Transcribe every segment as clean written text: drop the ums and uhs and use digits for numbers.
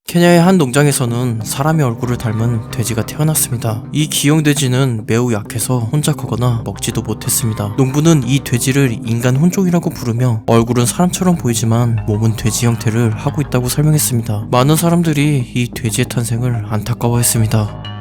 케냐의 한 농장에서는 사람의 얼굴을 닮은 돼지가 태어났습니다. 이 귀형 돼지는 매우 약해서 혼자 크거나 먹지도 못했습니다. 농부는 이 돼지를 인간 혼종이라고 부르며 얼굴은 사람처럼 보이지만 몸은 돼지 형태를 하고 있다고 설명했습니다. 많은 사람들이 이 돼지의 탄생을 안타까워했습니다.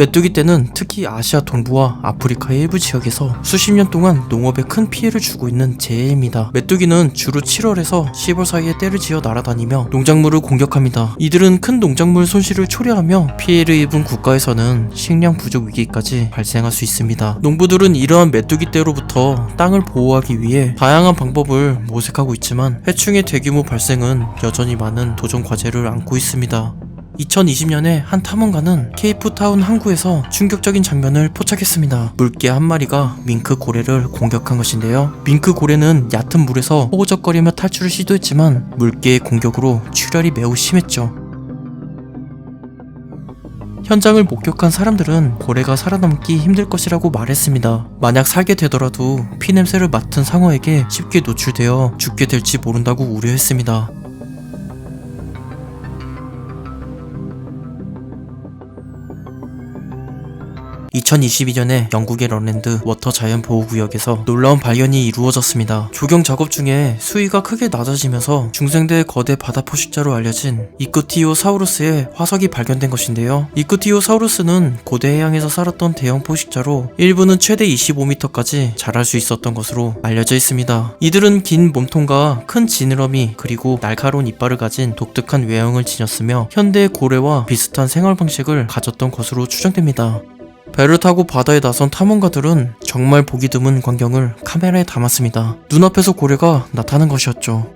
메뚜기 떼는 특히 아시아 동부와 아프리카의 일부 지역에서 수십 년 동안 농업에 큰 피해를 주고 있는 재해입니다. 메뚜기는 주로 7월에서 10월 사이에 떼를 지어 날아다니며 농작물을 공격합니다. 이들은 큰 농작물 손실을 초래하며 피해를 입은 국가에서는 식량 부족 위기까지 발생할 수 있습니다. 농부들은 이러한 메뚜기 떼로부터 땅을 보호하기 위해 다양한 방법을 모색하고 있지만 해충의 대규모 발생은 여전히 많은 도전 과제를 안고 있습니다. 2020년에 한 탐험가는 케이프타운 항구에서 충격적인 장면을 포착했습니다. 물개 한 마리가 밍크 고래를 공격한 것인데요. 밍크 고래는 얕은 물에서 호우적거리며 탈출을 시도했지만 물개의 공격으로 출혈이 매우 심했죠. 현장을 목격한 사람들은 고래가 살아남기 힘들 것이라고 말했습니다. 만약 살게 되더라도 피냄새를 맡은 상어에게 쉽게 노출되어 죽게 될지 모른다고 우려했습니다. 2022년에 영국의 런랜드 워터 자연 보호구역에서 놀라운 발견이 이루어졌습니다. 조경 작업 중에 수위가 크게 낮아지면서 중생대의 거대 바다 포식자로 알려진 이크티오사우루스의 화석이 발견된 것인데요. 이크티오사우루스는 고대 해양에서 살았던 대형 포식자로 일부는 최대 25m까지 자랄 수 있었던 것으로 알려져 있습니다. 이들은 긴 몸통과 큰 지느러미 그리고 날카로운 이빨을 가진 독특한 외형을 지녔으며 현대의 고래와 비슷한 생활 방식을 가졌던 것으로 추정됩니다. 배를 타고 바다에 나선 탐험가들은 정말 보기 드문 광경을 카메라에 담았습니다. 눈앞에서 고래가 나타난 것이었죠.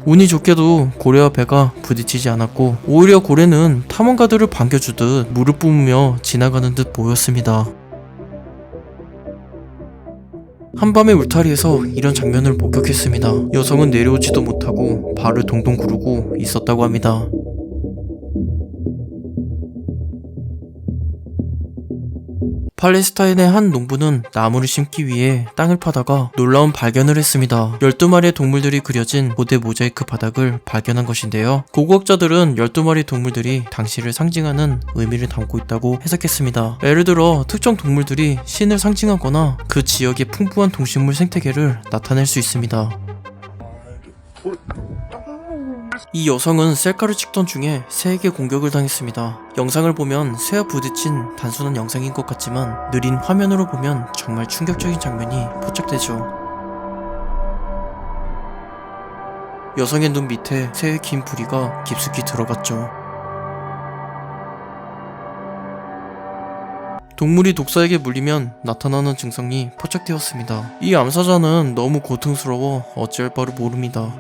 운이 좋게도 고래와 배가 부딪히지 않았고 오히려 고래는 탐험가들을 반겨주듯 물을 뿜으며 지나가는 듯 보였습니다. 한밤의 울타리에서 이런 장면을 목격했습니다. 여성은 내려오지도 못하고 발을 동동 구르고 있었다고 합니다. 팔레스타인의 한 농부는 나무를 심기 위해 땅을 파다가 놀라운 발견을 했습니다. 12마리의 동물들이 그려진 고대 모자이크 바닥을 발견한 것인데요. 고고학자들은 12마리 동물들이 당시를 상징하는 의미를 담고 있다고 해석했습니다. 예를 들어 특정 동물들이 신을 상징하거나 그 지역의 풍부한 동식물 생태계를 나타낼 수 있습니다. 이 여성은 셀카를 찍던 중에 새에게 공격을 당했습니다. 영상을 보면 새와 부딪힌 단순한 영상인 것 같지만 느린 화면으로 보면 정말 충격적인 장면이 포착되죠. 여성의 눈 밑에 새의 긴 부리가 깊숙이 들어갔죠. 동물이 독사에게 물리면 나타나는 증상이 포착되었습니다. 이 암사자는 너무 고통스러워 어찌할 바를 모릅니다.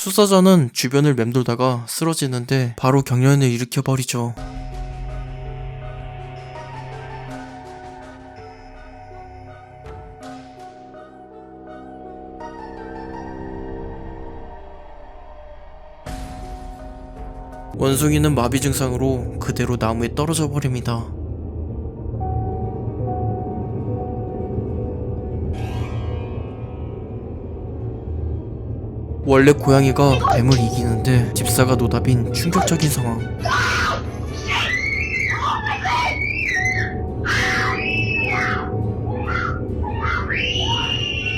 수사자는 주변을 맴돌다가 쓰러지는데 바로 경련을 일으켜버리죠. 원숭이는 마비 증상으로 그대로 나무에 떨어져 버립니다. 원래 고양이가 뱀을 이기는데 집사가 노답인 충격적인 상황.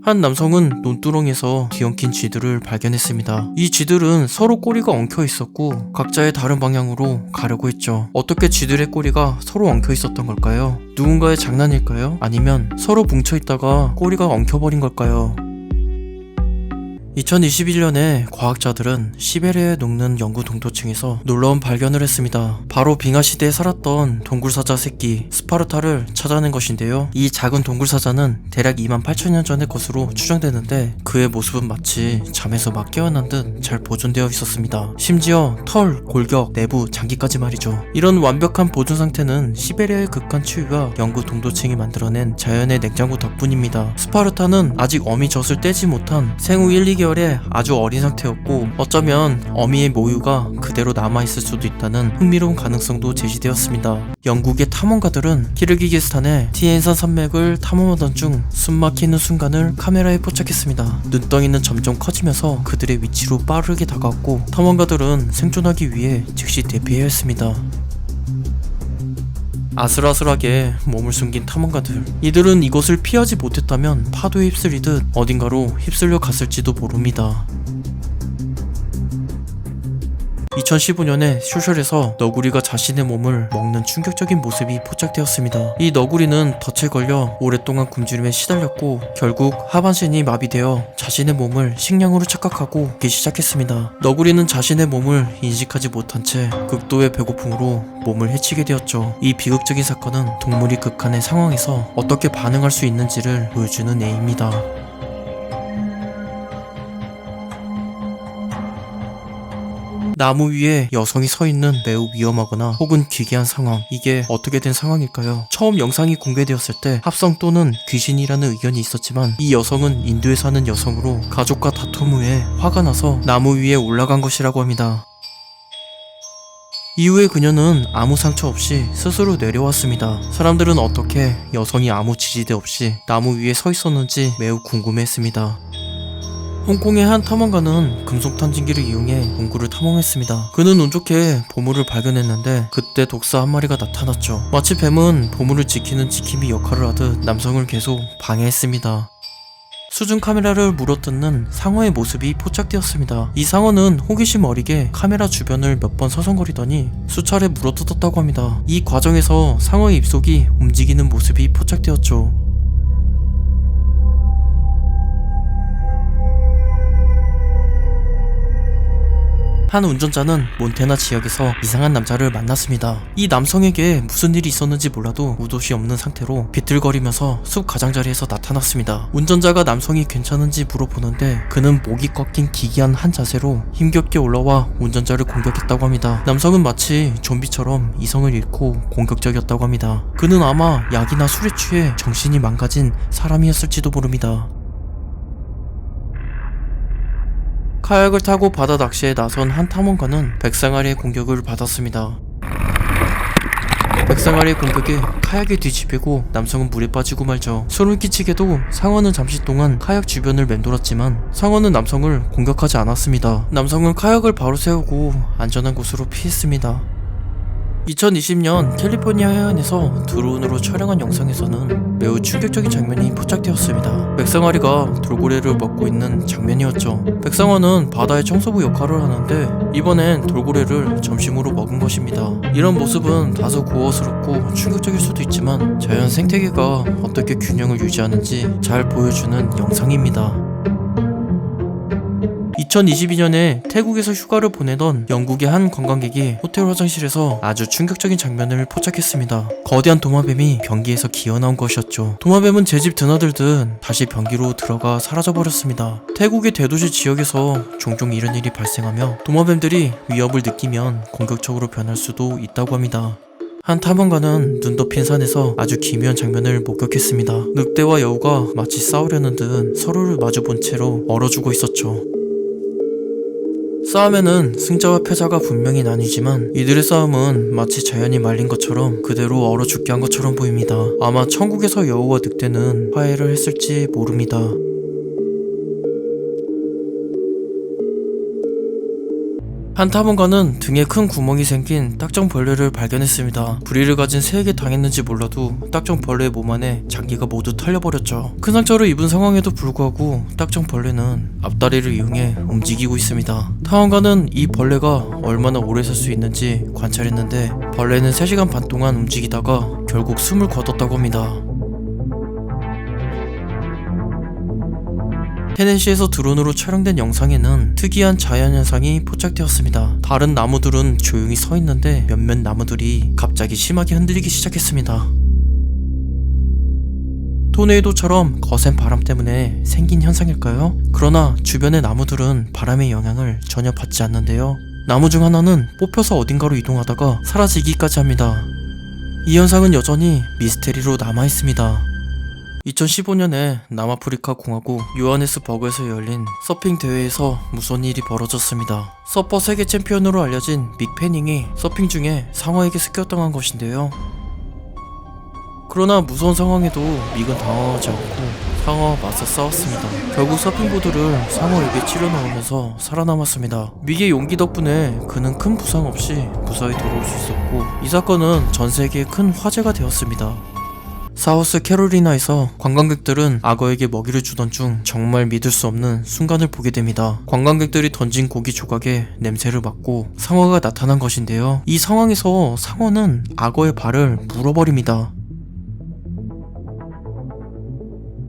한 남성은 논두렁에서 뒤엉킨 쥐들을 발견했습니다. 이 쥐들은 서로 꼬리가 엉켜 있었고 각자의 다른 방향으로 가려고 했죠. 어떻게 쥐들의 꼬리가 서로 엉켜 있었던 걸까요? 누군가의 장난일까요? 아니면 서로 뭉쳐 있다가 꼬리가 엉켜버린 걸까요? 2021년에 과학자들은 시베리아에 녹는 영구 동토층에서 놀라운 발견을 했습니다. 바로 빙하 시대에 살았던 동굴사자 새끼 스파르타를 찾아낸 것인데요. 이 작은 동굴사자는 대략 28,000년 전의 것으로 추정되는데 그의 모습은 마치 잠에서 막 깨어난 듯 잘 보존되어 있었습니다. 심지어 털, 골격, 내부, 장기까지 말이죠. 이런 완벽한 보존 상태는 시베리아의 극한 추위와 영구 동토층이 만들어낸 자연의 냉장고 덕분입니다. 스파르타는 아직 어미 젖을 떼지 못한 생후 1, 2개월 시절에 아주 어린 상태였고 어쩌면 어미의 모유가 그대로 남아있을 수도 있다는 흥미로운 가능성도 제시되었습니다. 영국의 탐험가들은 키르기즈스탄의 티엔산 산맥을 탐험하던 중 숨막히는 순간을 카메라에 포착했습니다. 눈덩이는 점점 커지면서 그들의 위치로 빠르게 다가왔고 탐험가들은 생존하기 위해 즉시 대피해야 했습니다. 아슬아슬하게 몸을 숨긴 탐험가들. 이들은 이곳을 피하지 못했다면 파도에 휩쓸리듯 어딘가로 휩쓸려 갔을지도 모릅니다. 2015년에 슈셜에서 너구리가 자신의 몸을 먹는 충격적인 모습이 포착되었습니다. 이 너구리는 덫에 걸려 오랫동안 굶주림에 시달렸고 결국 하반신이 마비되어 자신의 몸을 식량으로 착각하고 먹기 시작했습니다. 너구리는 자신의 몸을 인식하지 못한 채 극도의 배고픔으로 몸을 해치게 되었죠. 이 비극적인 사건은 동물이 극한의 상황에서 어떻게 반응할 수 있는지를 보여주는 예입니다. 나무 위에 여성이 서 있는 매우 위험하거나 혹은 기괴한 상황. 이게 어떻게 된 상황일까요? 처음 영상이 공개되었을 때 합성 또는 귀신이라는 의견이 있었지만 이 여성은 인도에 사는 여성으로 가족과 다툼 후에 화가 나서 나무 위에 올라간 것이라고 합니다. 이후에 그녀는 아무 상처 없이 스스로 내려왔습니다. 사람들은 어떻게 여성이 아무 지지대 없이 나무 위에 서 있었는지 매우 궁금해했습니다. 홍콩의 한 탐험가는 금속 탐진기를 이용해 동굴을 탐험했습니다. 그는 운 좋게 보물을 발견했는데 그때 독사 한 마리가 나타났죠. 마치 뱀은 보물을 지키는 지킴이 역할을 하듯 남성을 계속 방해했습니다. 수중 카메라를 물어뜯는 상어의 모습이 포착되었습니다. 이 상어는 호기심 어리게 카메라 주변을 몇 번 서성거리더니 수차례 물어뜯었다고 합니다. 이 과정에서 상어의 입속이 움직이는 모습이 포착되었죠. 한 운전자는 몬테나 지역에서 이상한 남자를 만났습니다. 이 남성에게 무슨 일이 있었는지 몰라도 무도시 없는 상태로 비틀거리면서 숲 가장자리에서 나타났습니다. 운전자가 남성이 괜찮은지 물어보는데 그는 목이 꺾인 기괴한 한 자세로 힘겹게 올라와 운전자를 공격했다고 합니다. 남성은 마치 좀비처럼 이성을 잃고 공격적이었다고 합니다. 그는 아마 약이나 술에 취해 정신이 망가진 사람이었을지도 모릅니다. 카약을 타고 바다 낚시에 나선 한 탐험가는 백상아리의 공격을 받았습니다. 백상아리의 공격에 카약이 뒤집히고 남성은 물에 빠지고 말죠. 소름 끼치게도 상어는 잠시 동안 카약 주변을 맴돌았지만 상어는 남성을 공격하지 않았습니다. 남성은 카약을 바로 세우고 안전한 곳으로 피했습니다. 2020년 캘리포니아 해안에서 드론으로 촬영한 영상에서는 매우 충격적인 장면이 포착되었습니다. 백상아리가 돌고래를 먹고 있는 장면이었죠. 백상어는 바다의 청소부 역할을 하는데 이번엔 돌고래를 점심으로 먹은 것입니다. 이런 모습은 다소 고어스럽고 충격적일 수도 있지만 자연 생태계가 어떻게 균형을 유지하는지 잘 보여주는 영상입니다. 2022년에 태국에서 휴가를 보내던 영국의 한 관광객이 호텔 화장실에서 아주 충격적인 장면을 포착했습니다. 거대한 도마뱀이 변기에서 기어나온 것이었죠. 도마뱀은 제 집 드나들듯 다시 변기로 들어가 사라져버렸습니다. 태국의 대도시 지역에서 종종 이런 일이 발생하며 도마뱀들이 위협을 느끼면 공격적으로 변할 수도 있다고 합니다. 한 탐험가는 눈 덮인 산에서 아주 기묘한 장면을 목격했습니다. 늑대와 여우가 마치 싸우려는 듯 서로를 마주본 채로 얼어주고 있었죠. 싸움에는 승자와 패자가 분명히 나뉘지만 이들의 싸움은 마치 자연이 말린 것처럼 그대로 얼어 죽게 한 것처럼 보입니다. 아마 천국에서 여우와 늑대는 화해를 했을지 모릅니다. 한 탐험가는 등에 큰 구멍이 생긴 딱정벌레를 발견했습니다. 부리를 가진 새에게 당했는지 몰라도 딱정벌레의 몸 안에 장기가 모두 털려버렸죠. 큰 상처를 입은 상황에도 불구하고 딱정벌레는 앞다리를 이용해 움직이고 있습니다. 탐험가는 이 벌레가 얼마나 오래 살 수 있는지 관찰했는데 벌레는 3시간 반 동안 움직이다가 결국 숨을 거뒀다고 합니다. 테네시에서 드론으로 촬영된 영상에는 특이한 자연현상이 포착되었습니다. 다른 나무들은 조용히 서 있는데 몇몇 나무들이 갑자기 심하게 흔들리기 시작했습니다. 토네이도처럼 거센 바람 때문에 생긴 현상일까요? 그러나 주변의 나무들은 바람의 영향을 전혀 받지 않는데요. 나무 중 하나는 뽑혀서 어딘가로 이동하다가 사라지기까지 합니다. 이 현상은 여전히 미스테리로 남아있습니다. 2015년에 남아프리카 공화국 요하네스버그에서 열린 서핑 대회에서 무서운 일이 벌어졌습니다. 서퍼 세계 챔피언으로 알려진 믹 패닝이 서핑 중에 상어에게 습격당한 것인데요. 그러나 무서운 상황에도 믹은 당황하지 않고 상어와 맞서 싸웠습니다. 결국 서핑보드를 상어에게 치려 넣으면서 살아남았습니다. 믹의 용기 덕분에 그는 큰 부상 없이 무사히 돌아올 수 있었고, 이 사건은 전 세계에 큰 화제가 되었습니다. 사우스 캐롤리나에서 관광객들은 악어에게 먹이를 주던 중 정말 믿을 수 없는 순간을 보게 됩니다. 관광객들이 던진 고기 조각에 냄새를 맡고 상어가 나타난 것인데요. 이 상황에서 상어는 악어의 발을 물어버립니다.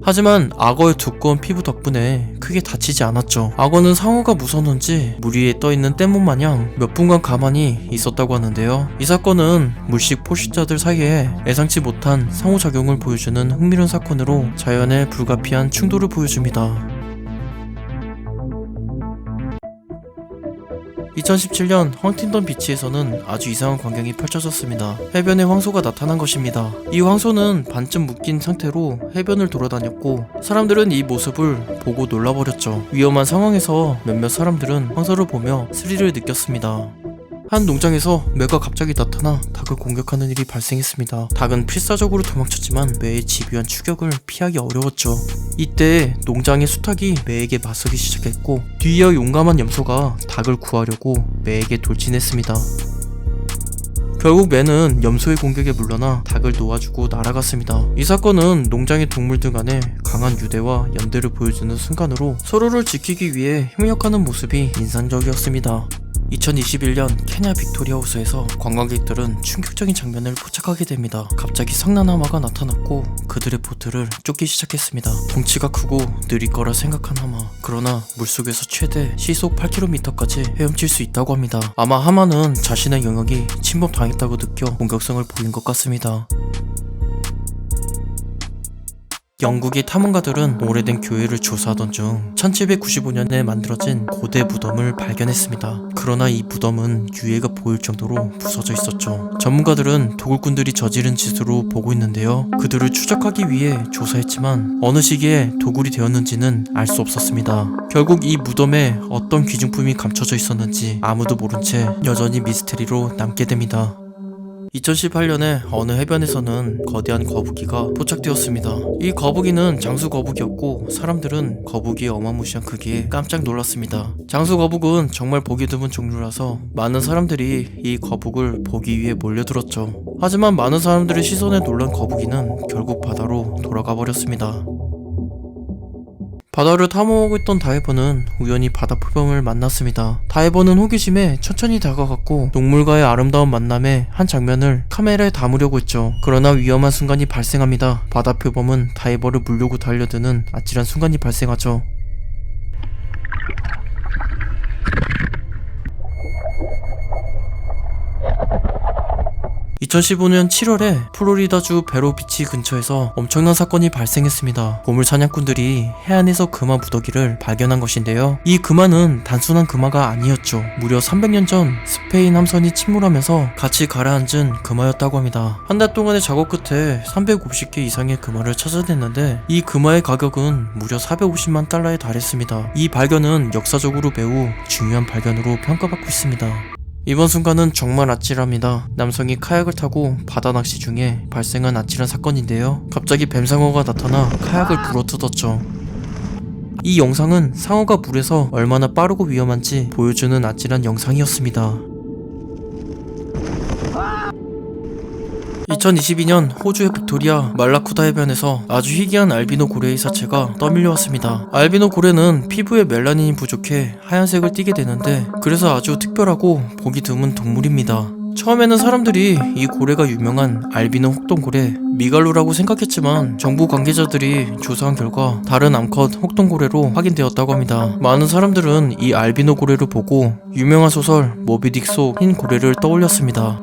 하지만 악어의 두꺼운 피부 덕분에 크게 다치지 않았죠. 악어는 상어가 무서웠는지 물 위에 떠있는 뗏목 마냥 몇 분간 가만히 있었다고 하는데요. 이 사건은 물식 포식자들 사이에 예상치 못한 상호작용을 보여주는 흥미로운 사건으로 자연의 불가피한 충돌을 보여줍니다. 2017년 헌팅턴 비치에서는 아주 이상한 광경이 펼쳐졌습니다. 해변에 황소가 나타난 것입니다. 이 황소는 반쯤 묶인 상태로 해변을 돌아다녔고, 사람들은 이 모습을 보고 놀라버렸죠. 위험한 상황에서 몇몇 사람들은 황소를 보며 스릴을 느꼈습니다. 한 농장에서 매가 갑자기 나타나 닭을 공격하는 일이 발생했습니다. 닭은 필사적으로 도망쳤지만 매의 집요한 추격을 피하기 어려웠죠. 이때 농장의 수탉이 매에게 맞서기 시작했고, 뒤이어 용감한 염소가 닭을 구하려고 매에게 돌진했습니다. 결국 매는 염소의 공격에 물러나 닭을 놓아주고 날아갔습니다. 이 사건은 농장의 동물들 간의 강한 유대와 연대를 보여주는 순간으로 서로를 지키기 위해 협력하는 모습이 인상적이었습니다. 2021년 케냐 빅토리아 호수에서 관광객들은 충격적인 장면을 포착하게 됩니다. 갑자기 상난하마가 나타났고 그들의 보트를 쫓기 시작했습니다. 덩치가 크고 느릴 거라 생각한 하마. 그러나 물속에서 최대 시속 8km까지 헤엄칠 수 있다고 합니다. 아마 하마는 자신의 영역이 침범당했다고 느껴 공격성을 보인 것 같습니다. 영국의 탐험가들은 오래된 교회를 조사하던 중 1795년에 만들어진 고대 무덤을 발견했습니다. 그러나 이 무덤은 유해가 보일 정도로 부서져 있었죠. 전문가들은 도굴꾼들이 저지른 짓으로 보고 있는데요. 그들을 추적하기 위해 조사했지만 어느 시기에 도굴이 되었는지는 알 수 없었습니다. 결국 이 무덤에 어떤 귀중품이 감춰져 있었는지 아무도 모른 채 여전히 미스테리로 남게 됩니다. 2018년에 어느 해변에서는 거대한 거북이가 포착되었습니다. 이 거북이는 장수 거북이였고 사람들은 거북이의 어마무시한 크기에 깜짝 놀랐습니다. 장수 거북은 정말 보기 드문 종류라서 많은 사람들이 이 거북을 보기 위해 몰려들었죠. 하지만 많은 사람들의 시선에 놀란 거북이는 결국 바다로 돌아가 버렸습니다. 바다를 탐험하고 있던 다이버는 우연히 바다 표범을 만났습니다. 다이버는 호기심에 천천히 다가갔고 동물과의 아름다운 만남의 한 장면을 카메라에 담으려고 했죠. 그러나 위험한 순간이 발생합니다. 바다 표범은 다이버를 물려고 달려드는 아찔한 순간이 발생하죠. (2015년 7월에) 플로리다주 베로비치 근처에서 엄청난 사건이 발생했습니다. 보물 사냥꾼들이 해안에서 금화 무더기를 발견한 것인데요. 이 금화는 단순한 금화가 아니었죠. 무려 300년 전 스페인 함선이 침몰하면서 같이 가라앉은 금화였다고 합니다. 한 달 동안의 작업 끝에 350개 이상의 금화를 찾아냈는데 이 금화의 가격은 무려 450만 달러에 달했습니다. 이 발견은 역사적으로 매우 중요한 발견으로 평가받고 있습니다. 이번 순간은 정말 아찔합니다. 남성이 카약을 타고 바다 낚시 중에 발생한 아찔한 사건인데요. 갑자기 뱀상어가 나타나 카약을 부러뜨렸죠. 이 영상은 상어가 물에서 얼마나 빠르고 위험한지 보여주는 아찔한 영상이었습니다. 2022년 호주의 빅토리아 말라쿠다 해변에서 아주 희귀한 알비노 고래의 사체가 떠밀려왔습니다. 알비노 고래는 피부에 멜라닌이 부족해 하얀색을 띠게 되는데 그래서 아주 특별하고 보기 드문 동물입니다. 처음에는 사람들이 이 고래가 유명한 알비노 혹동고래 미갈루라고 생각했지만 정부 관계자들이 조사한 결과 다른 암컷 혹동고래로 확인되었다고 합니다. 많은 사람들은 이 알비노 고래를 보고 유명한 소설 모비딕 속 흰 고래를 떠올렸습니다.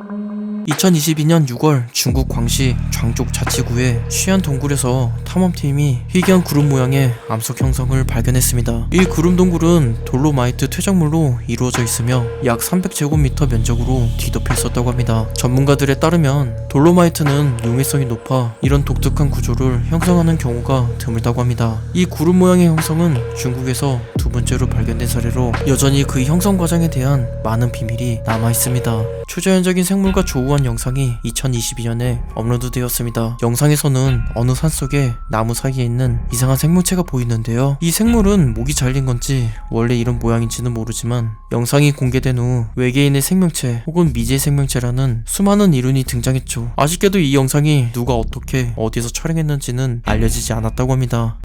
2022년 6월 중국 광시 장족 자치구의 쉬안 동굴에서 탐험팀이 희귀한 구름 모양의 암석 형성을 발견했습니다. 이 구름 동굴은 돌로마이트 퇴적물로 이루어져 있으며 약 300제곱미터 면적으로 뒤덮여 있었다고 합니다. 전문가들에 따르면 돌로마이트는 용해성이 높아 이런 독특한 구조를 형성하는 경우가 드물다고 합니다. 이 구름 모양의 형성은 중국에서 두 번째로 발견된 사례로 여전히 그 형성 과정에 대한 많은 비밀이 남아 있습니다. 초자연적인 생물과 조우한 영상이 2022년에 업로드되었습니다. 영상에서는 어느 산속에 나무 사이에 있는 이상한 생물체가 보이는데요. 이 생물은 목이 잘린 건지 원래 이런 모양인지는 모르지만 영상이 공개된 후 외계인의 생명체 혹은 미제 생명체라는 수많은 이론이 등장했죠. 아쉽게도 이 영상이 누가 어떻게 어디서 촬영했는지는 알려지지 않았다고 합니다.